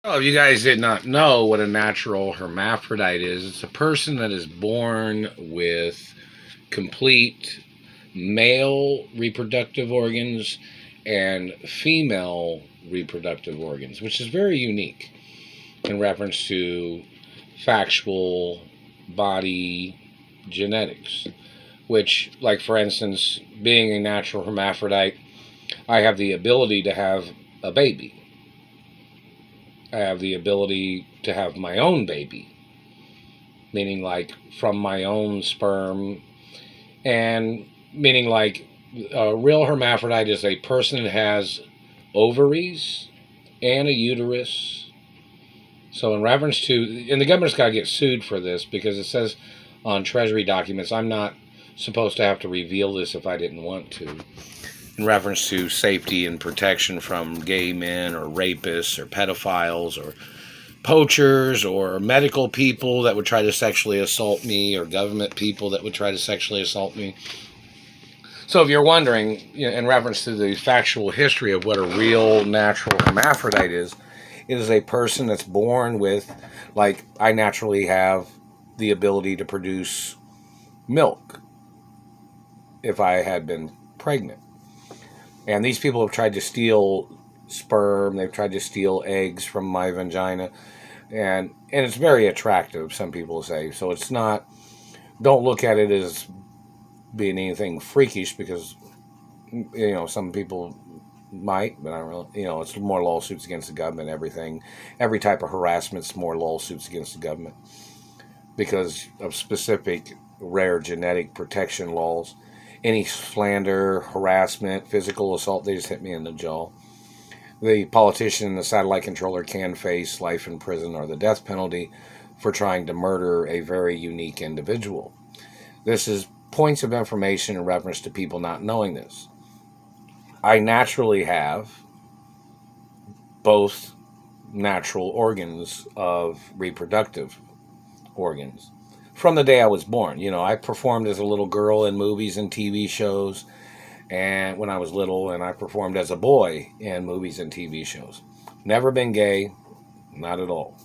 Oh, if you guys did not know what a natural hermaphrodite is, it's a person that is born with complete male reproductive organs and female reproductive organs, which is very unique in reference to factual body genetics. Which, like for instance, being a natural hermaphrodite, I have the ability to have a baby. I have the ability to have my own baby, meaning like from my own sperm, and meaning like a real hermaphrodite is a person that has ovaries and a uterus. So, in reference to, and the government's got to get sued for this because it says on Treasury documents, I'm not supposed to have to reveal this if I didn't want to, in reference to safety and protection from gay men or rapists or pedophiles or poachers or medical people that would try to sexually assault me or government people that would try to sexually assault me. So if you're wondering, in reference to the factual history of what a real natural hermaphrodite is, it is a person that's born with, like, I naturally have the ability to produce milk if I had been pregnant. And these people have tried to steal sperm, they've tried to steal eggs from my vagina, and it's very attractive, some people say. So it's not, don't look at it as being anything freakish, because some people might, but I don't really, it's more lawsuits against the government. Every type of harassment's more lawsuits against the government because of specific rare genetic protection laws. Any slander, harassment, physical assault, they just hit me in the jaw. The politician and the satellite controller can face life in prison or the death penalty for trying to murder a very unique individual. This is points of information in reference to people not knowing this. I naturally have both natural organs of reproductive organs from the day I was born. I performed as a little girl in movies and TV shows, and when I was little, and I performed as a boy in movies and TV shows. Never been gay, not at all.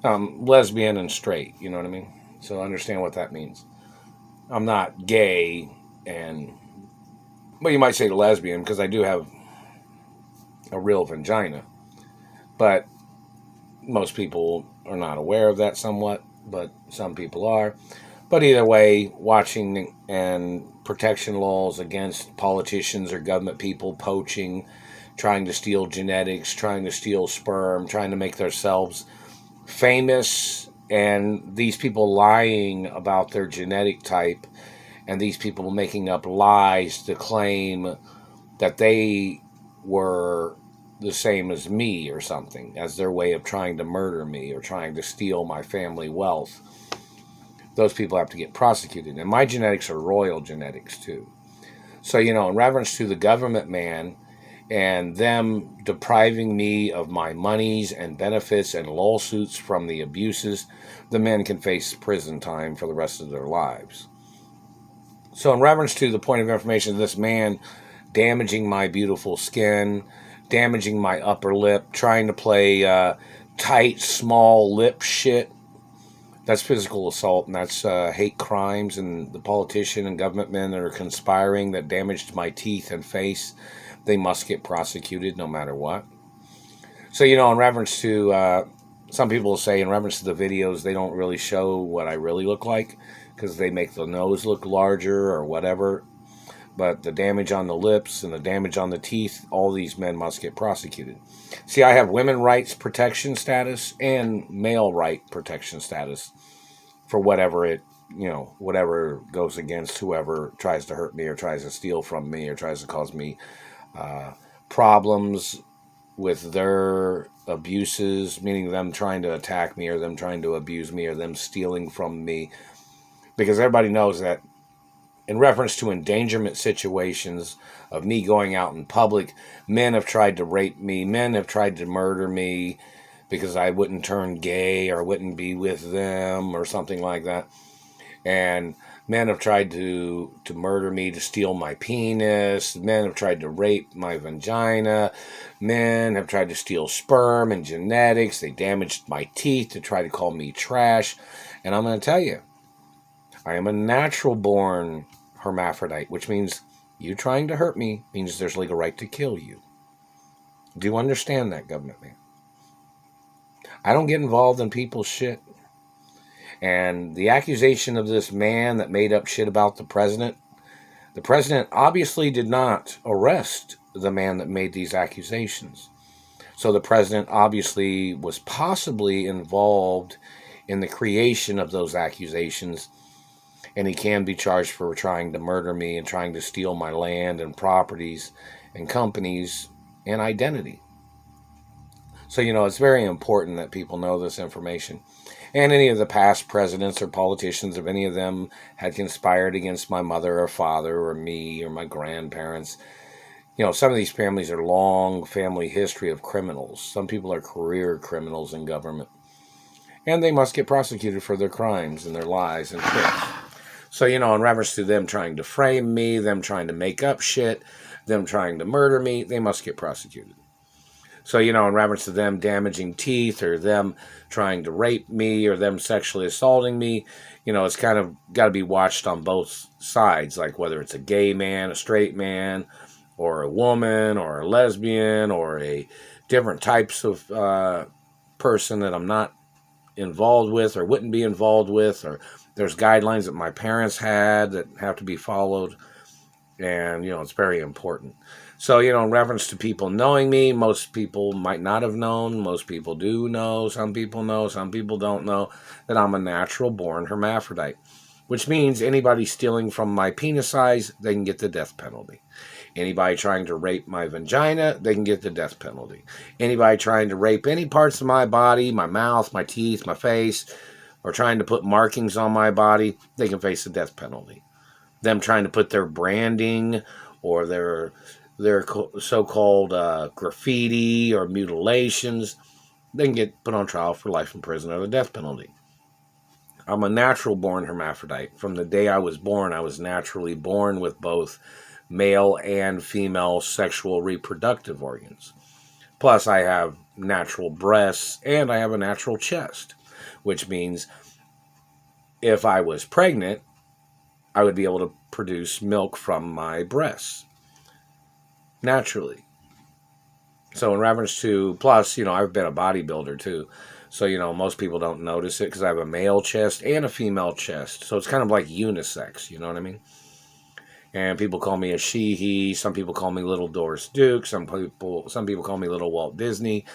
Lesbian and straight, you know what I mean? So understand what that means. I'm not gay, well, you might say lesbian, because I do have a real vagina. But most people are not aware of that somewhat, but some people are. But either way, watching and protection laws against politicians or government people poaching, trying to steal genetics, trying to steal sperm, trying to make themselves famous, and these people lying about their genetic type, and these people making up lies to claim that they were the same as me or something, as their way of trying to murder me or trying to steal my family wealth. Those people have to get prosecuted. And my genetics are royal genetics too. So, in reference to the government man and them depriving me of my monies and benefits and lawsuits from the abuses, the men can face prison time for the rest of their lives. So in reference to the point of information, this man damaging my beautiful skin, damaging my upper lip, trying to play tight, small lip shit, that's physical assault, and that's hate crimes, and the politician and government men that are conspiring that damaged my teeth and face, they must get prosecuted no matter what. So, in reference to, some people say in reference to the videos, they don't really show what I really look like because they make the nose look larger or whatever. But the damage on the lips and the damage on the teeth, all these men must get prosecuted. See, I have women rights protection status and male right protection status for whatever whatever goes against whoever tries to hurt me or tries to steal from me or tries to cause me problems with their abuses, meaning them trying to attack me or them trying to abuse me or them stealing from me. Because everybody knows that in reference to endangerment situations of me going out in public, men have tried to rape me, men have tried to murder me because I wouldn't turn gay or wouldn't be with them or something like that. And Men have tried to murder me, to steal my penis. Men have tried to rape my vagina. Men have tried to steal sperm and genetics. They damaged my teeth to try to call me trash. And I'm going to tell you, I am a natural born hermaphrodite, which means you trying to hurt me means there's legal right to kill you. Do you understand that, government man? I don't get involved in people's shit. And the accusation of this man that made up shit about the president obviously did not arrest the man that made these accusations. So the president obviously was possibly involved in the creation of those accusations, and he can be charged for trying to murder me and trying to steal my land and properties and companies and identity. So, it's very important that people know this information. And any of the past presidents or politicians, if any of them had conspired against my mother or father or me or my grandparents, some of these families are long family history of criminals. Some people are career criminals in government. And they must get prosecuted for their crimes and their lies and tricks. So, in reference to them trying to frame me, them trying to make up shit, them trying to murder me, they must get prosecuted. So, in reference to them damaging teeth or them trying to rape me or them sexually assaulting me, it's kind of got to be watched on both sides, like whether it's a gay man, a straight man, or a woman, or a lesbian, or a different types of person that I'm not involved with or wouldn't be involved with, or there's guidelines that my parents had that have to be followed, and, it's very important. So, in reference to people knowing me, most people might not have known. Most people do know. Some people know. Some people don't know that I'm a natural-born hermaphrodite, which means anybody stealing from my penis size, they can get the death penalty. Anybody trying to rape my vagina, they can get the death penalty. Anybody trying to rape any parts of my body, my mouth, my teeth, my face, or trying to put markings on my body, they can face the death penalty. Them trying to put their branding or their so-called graffiti or mutilations, they can get put on trial for life in prison or the death penalty. I'm a natural-born hermaphrodite. From the day I was born, I was naturally born with both male and female sexual reproductive organs. Plus, I have natural breasts and I have a natural chest, which means if I was pregnant, I would be able to produce milk from my breasts naturally. So in reference to, plus, I've been a bodybuilder too. So, most people don't notice it because I have a male chest and a female chest. So it's kind of like unisex, you know what I mean? And people call me a she, he. Some people call me Little Doris Duke. Some people call me Little Walt Disney.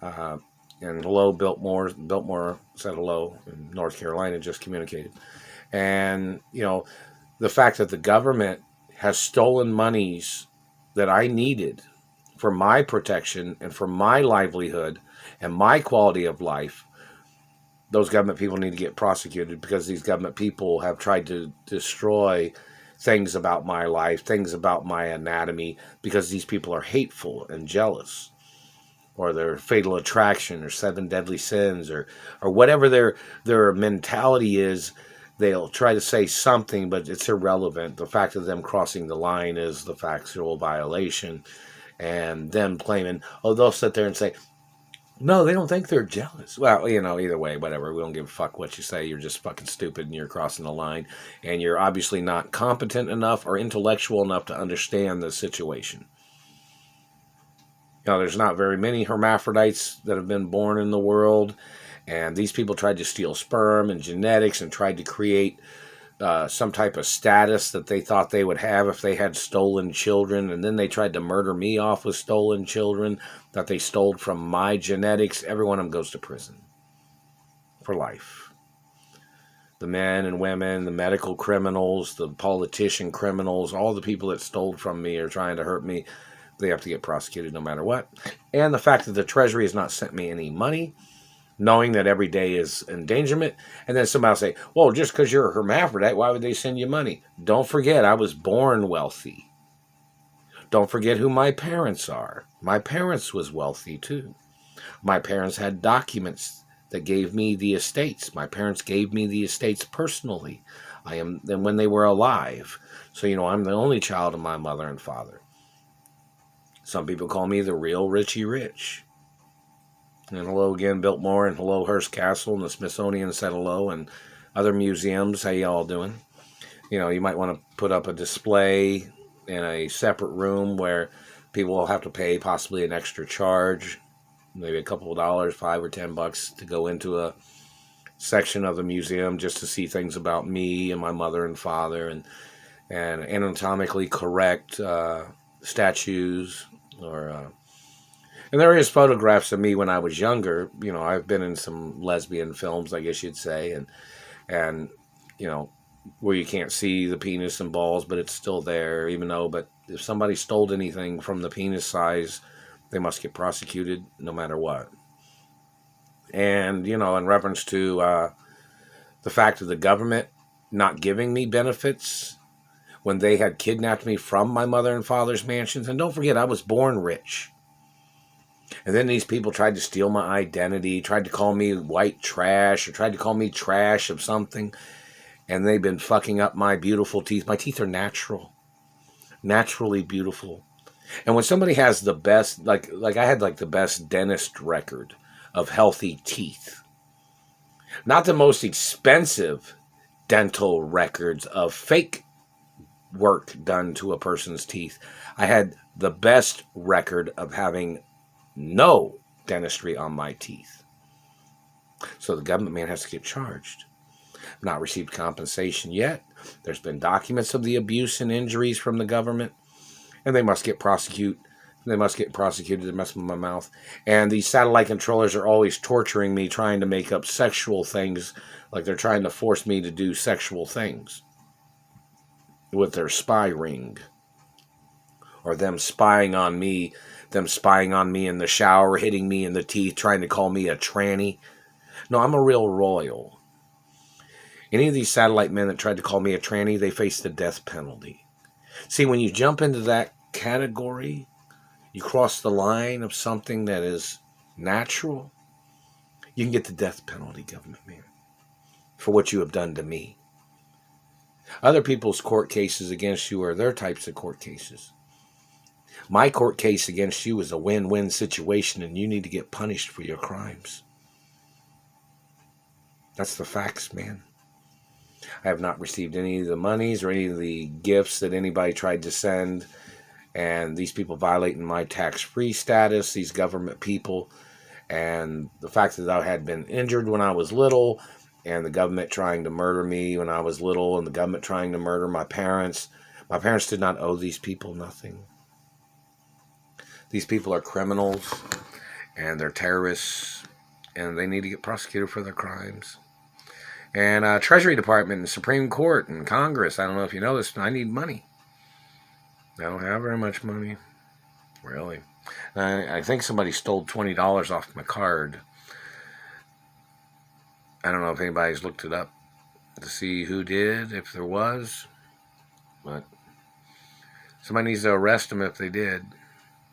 And hello, Biltmore. Biltmore said hello in North Carolina, just communicated. And, the fact that the government has stolen monies that I needed for my protection and for my livelihood and my quality of life, those government people need to get prosecuted because these government people have tried to destroy things about my life, things about my anatomy, because these people are hateful and jealous, or their fatal attraction or 7 deadly sins or whatever their mentality is. They'll try to say something, but it's irrelevant. The fact of them crossing the line is the factual violation. And them claiming, they'll sit there and say, no, they don't think they're jealous. Well, either way, whatever. We don't give a fuck what you say. You're just fucking stupid and you're crossing the line. And you're obviously not competent enough or intellectual enough to understand the situation. There's not very many hermaphrodites that have been born in the world. And these people tried to steal sperm and genetics and tried to create some type of status that they thought they would have if they had stolen children. And then they tried to murder me off with stolen children that they stole from my genetics. Every one of them goes to prison for life. The men and women, the medical criminals, the politician criminals, all the people that stole from me or trying to hurt me, they have to get prosecuted no matter what. And the fact that the Treasury has not sent me any money, knowing that every day is endangerment, and then somebody will say, well, just because you're a hermaphrodite, why would they send you money? Don't forget, I was born wealthy. Don't forget who my parents are. My parents was wealthy too. My parents had documents that gave me the estates. My parents gave me the estates personally. I am than when they were alive. So, I'm the only child of my mother and father. Some people call me the real Richie Rich. And hello again, Biltmore, and hello, Hearst Castle, and the Smithsonian said hello, and other museums. How y'all doing? You might want to put up a display in a separate room where people will have to pay possibly an extra charge, maybe a couple of dollars, $5 or $10, to go into a section of the museum just to see things about me and my mother and father, and anatomically correct statues, and there is photographs of me when I was younger. I've been in some lesbian films, I guess you'd say, and where you can't see the penis and balls, but it's still there, but if somebody stole anything from the penis size, they must get prosecuted no matter what. And, in reference to the fact of the government not giving me benefits when they had kidnapped me from my mother and father's mansions. And don't forget, I was born rich. And then these people tried to steal my identity, tried to call me white trash, or tried to call me trash of something. And they've been fucking up my beautiful teeth. My teeth are naturally beautiful. And when somebody has the best, like I had the best dentist record of healthy teeth, not the most expensive dental records of fake work done to a person's teeth. I had the best record of having no dentistry on my teeth. So the government man has to get charged. Not received compensation yet. There's been documents of the abuse and injuries from the government, and they must get prosecuted. They're messing with my mouth. And these satellite controllers are always torturing me, trying to make up sexual things, like they're trying to force me to do sexual things with their spy ring, or them spying on me in the shower, hitting me in the teeth, trying to call me a tranny. No, I'm a real royal. Any of these satellite men that tried to call me a tranny, they face the death penalty. See, when you jump into that category, you cross the line of something that is natural, you can get the death penalty, government man, for what you have done to me. Other people's court cases against you are their types of court cases. My court case against you is a win-win situation, and you need to get punished for your crimes. That's the facts, man. I have not received any of the monies or any of the gifts that anybody tried to send. And these people violating my tax-free status, these government people, and the fact that I had been injured when I was little, and the government trying to murder me when I was little, and the government trying to murder my parents. My parents did not owe these people nothing. These people are criminals, and they're terrorists, and they need to get prosecuted for their crimes. And Treasury Department and Supreme Court and Congress, I don't know if you know this, I need money. I don't have very much money, really. I think somebody stole $20 off my card. I don't know if anybody's looked it up to see who did, if there was. But somebody needs to arrest them if they did.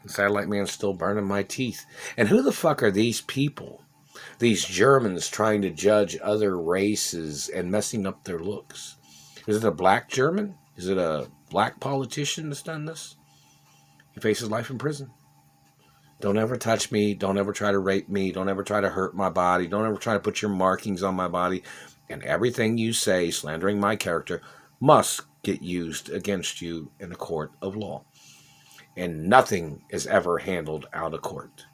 The satellite man's still burning my teeth. And who the fuck are these people? These Germans trying to judge other races and messing up their looks. Is it a black German? Is it a black politician that's done this? He faces life in prison. Don't ever touch me. Don't ever try to rape me. Don't ever try to hurt my body. Don't ever try to put your markings on my body. And everything you say slandering my character must get used against you in a court of law. And nothing is ever handled out of court.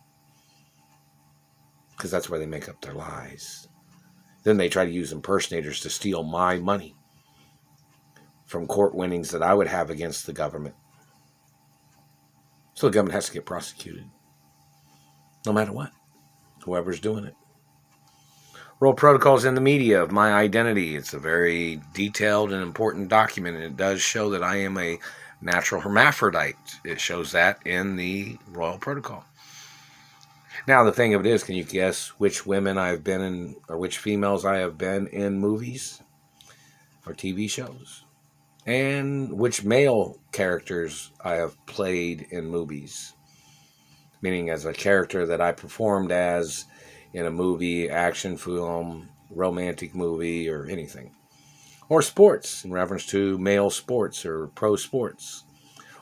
Because that's where they make up their lies. Then they try to use impersonators to steal my money from court winnings that I would have against the government. So the government has to get prosecuted. No matter what. Whoever's doing it. Role protocols in the media of my identity. It's a very detailed and important document, and it does show that I am a natural hermaphrodite. It shows that in the royal protocol. Now, the thing of it is, can you guess which women I've been in, or which females I have been in movies or TV shows? And which male characters I have played in movies? Meaning as a character that I performed as in a movie, action film, romantic movie, or anything. Or sports, in reference to male sports or pro sports.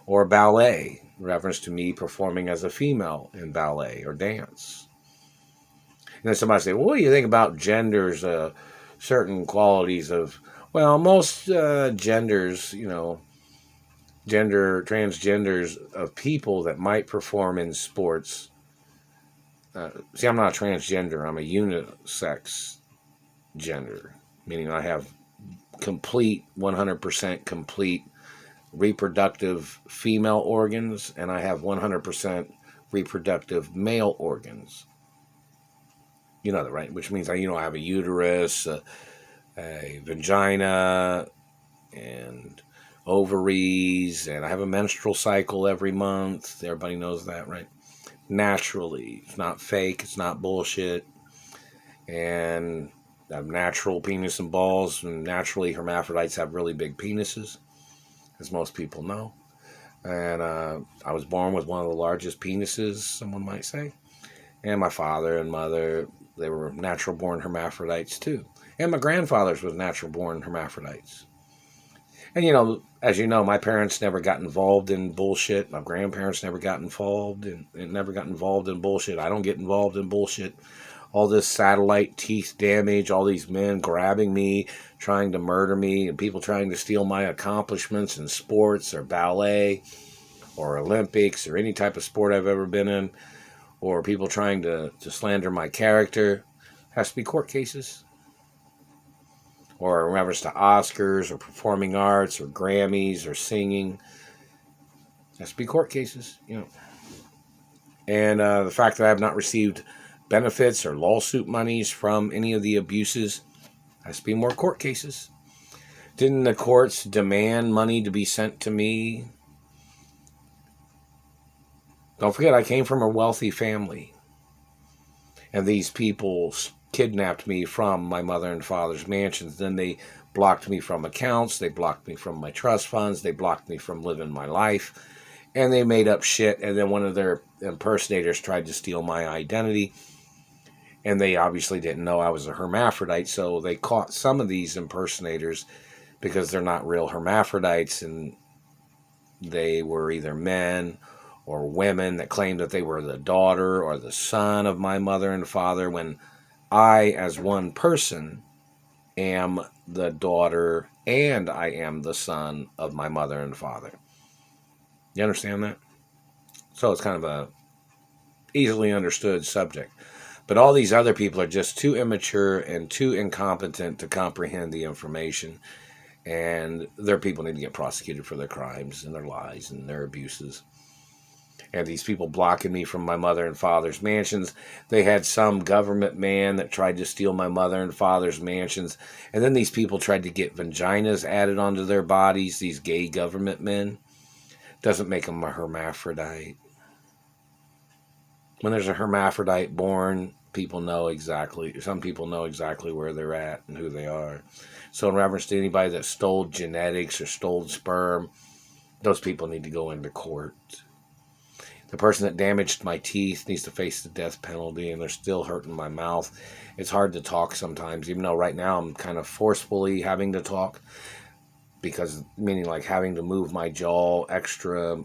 Or ballet, in reference to me performing as a female in ballet or dance. And then somebody say, well, what do you think about genders, certain qualities of, well, most genders, transgenders of people that might perform in sports. See, I'm not a transgender. I'm a unisex gender, meaning I have 100% complete reproductive female organs, and I have 100% reproductive male organs. You know that, right? Which means I have a uterus, a vagina, and ovaries, and I have a menstrual cycle every month. Everybody knows that, right? Naturally. It's not fake. It's not bullshit. And I have natural penis and balls, and naturally hermaphrodites have really big penises, as most people know. And I was born with one of the largest penises, someone might say. And my father and mother, they were natural-born hermaphrodites too. And my grandfathers was natural-born hermaphrodites. And as you know, my parents never got involved in bullshit. My grandparents never got involved in bullshit. I don't get involved in bullshit. All this satellite teeth damage, all these men grabbing me, trying to murder me, and people trying to steal my accomplishments in sports or ballet or Olympics or any type of sport I've ever been in, or people trying to slander my character, has to be court cases. Or in reference to Oscars or performing arts or Grammys or singing, has to be court cases, And the fact that I have not received benefits or lawsuit monies from any of the abuses, has to be more court cases. Didn't the courts demand money to be sent to me? Don't forget, I came from a wealthy family. And these people kidnapped me from my mother and father's mansions. Then they blocked me from accounts. They blocked me from my trust funds. They blocked me from living my life. And they made up shit. And then one of their impersonators tried to steal my identity. And they obviously didn't know I was a hermaphrodite. So they caught some of these impersonators because they're not real hermaphrodites. And they were either men or women that claimed that they were the daughter or the son of my mother and father, when I, as one person, am the daughter and I am the son of my mother and father. You understand that? So it's kind of a easily understood subject. But all these other people are just too immature and too incompetent to comprehend the information. And their people need to get prosecuted for their crimes and their lies and their abuses. And these people blocking me from my mother and father's mansions. They had some government man that tried to steal my mother and father's mansions. And then these people tried to get vaginas added onto their bodies, these gay government men. Doesn't make them a hermaphrodite. When there's a hermaphrodite born, some people know exactly where they're at and who they are. So in reference to anybody that stole genetics or stole sperm, those people need to go into court. The person that damaged my teeth needs to face the death penalty, and they're still hurting my mouth. It's hard to talk sometimes, even though right now I'm kind of forcefully having to talk, meaning like having to move my jaw extra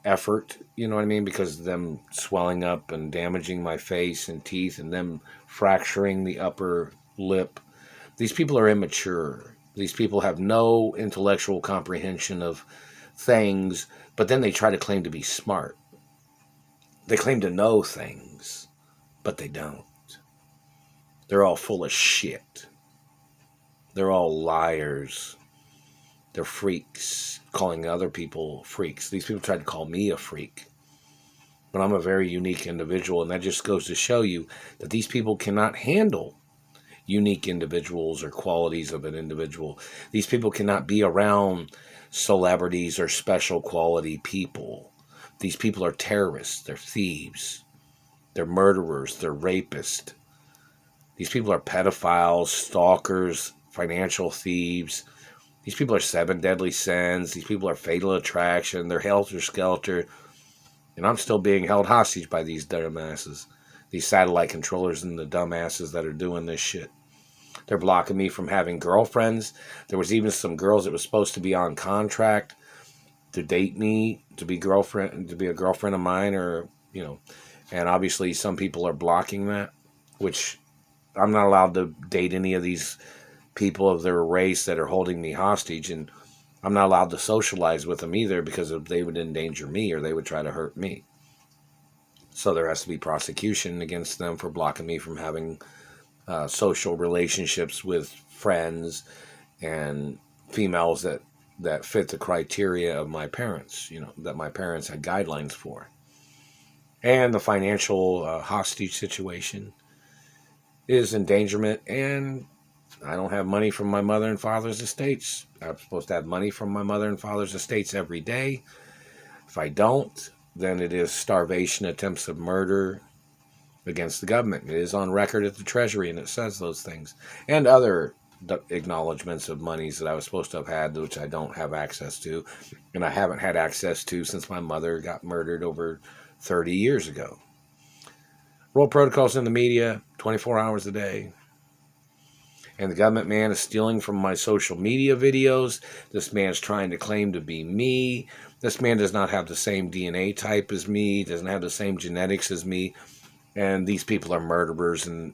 effort, you know what I mean? Because of them swelling up and damaging my face and teeth and them fracturing the upper lip. These people are immature. These people have no intellectual comprehension of things, but then they try to claim to be smart. They claim to know things, but they don't. They're all full of shit. They're all liars. They're freaks, calling other people freaks. These people tried to call me a freak. But I'm a very unique individual, and that just goes to show you that these people cannot handle unique individuals or qualities of an individual. These people cannot be around celebrities or special quality people. These people are terrorists. They're thieves. They're murderers. They're rapists. These people are pedophiles, stalkers, financial thieves. These people are 7 deadly sins. These people are fatal attraction. They're helter-skelter. And I'm still being held hostage by these dumbasses. These satellite controllers and the dumbasses that are doing this shit. They're blocking me from having girlfriends. There was even some girls that were supposed to be on contract to date me, to be a girlfriend of mine, or and obviously some people are blocking that, which I'm not allowed to date any of these people of their race that are holding me hostage, and I'm not allowed to socialize with them either because they would endanger me or they would try to hurt me. So there has to be prosecution against them for blocking me from having social relationships with friends and females that fit the criteria of my parents, that my parents had guidelines for. And the financial hostage situation is endangerment, and I don't have money from my mother and father's estates. I'm supposed to have money from my mother and father's estates every day. If I don't, then it is starvation, attempts of murder against the government. It is on record at the Treasury, and it says those things. And other acknowledgments of monies that I was supposed to have had, which I don't have access to, and I haven't had access to since my mother got murdered over 30 years ago. Role protocols in the media, 24 hours a day. And the government man is stealing from my social media videos. This man's trying to claim to be me. This man does not have the same DNA type as me, doesn't have the same genetics as me. And these people are murderers and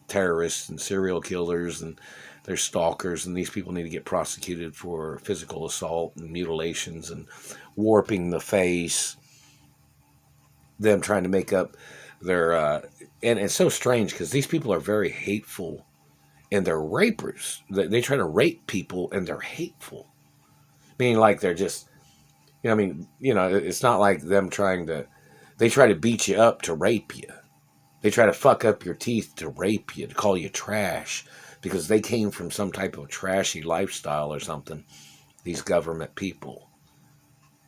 terrorists and serial killers, and they're stalkers, and these people need to get prosecuted for physical assault and mutilations and warping the face. Them trying to make up their... and it's so strange because these people are very hateful. And they're rapers. They try to rape people, and they're hateful. Meaning, like, they're just, it's not like them they try to beat you up to rape you. They try to fuck up your teeth to rape you, to call you trash, because they came from some type of trashy lifestyle or something, these government people.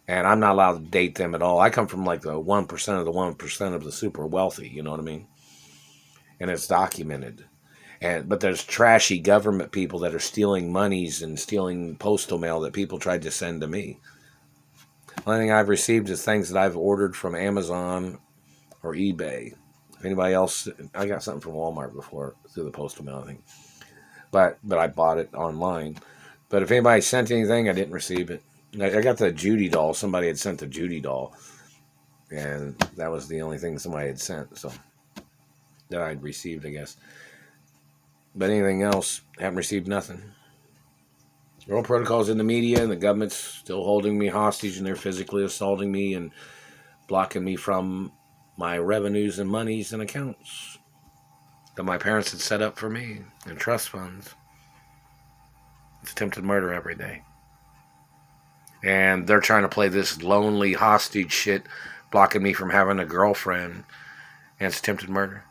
And I'm not allowed to date them at all. I come from, like, the 1% of the 1% of the super wealthy, you know what I mean? And it's documented. But there's trashy government people that are stealing monies and stealing postal mail that people tried to send to me. The only thing I've received is things that I've ordered from Amazon or eBay. If anybody else, I got something from Walmart before through the postal mail, I think. But I bought it online. But if anybody sent anything, I didn't receive it. I got the Judy doll. Somebody had sent the Judy doll. And that was the only thing somebody had sent. So that I'd received, I guess. But anything else, haven't received nothing. Role protocols in the media, and the government's still holding me hostage, and they're physically assaulting me and blocking me from my revenues and monies and accounts that my parents had set up for me and trust funds. It's attempted murder every day. And they're trying to play this lonely hostage shit, blocking me from having a girlfriend, and it's attempted murder.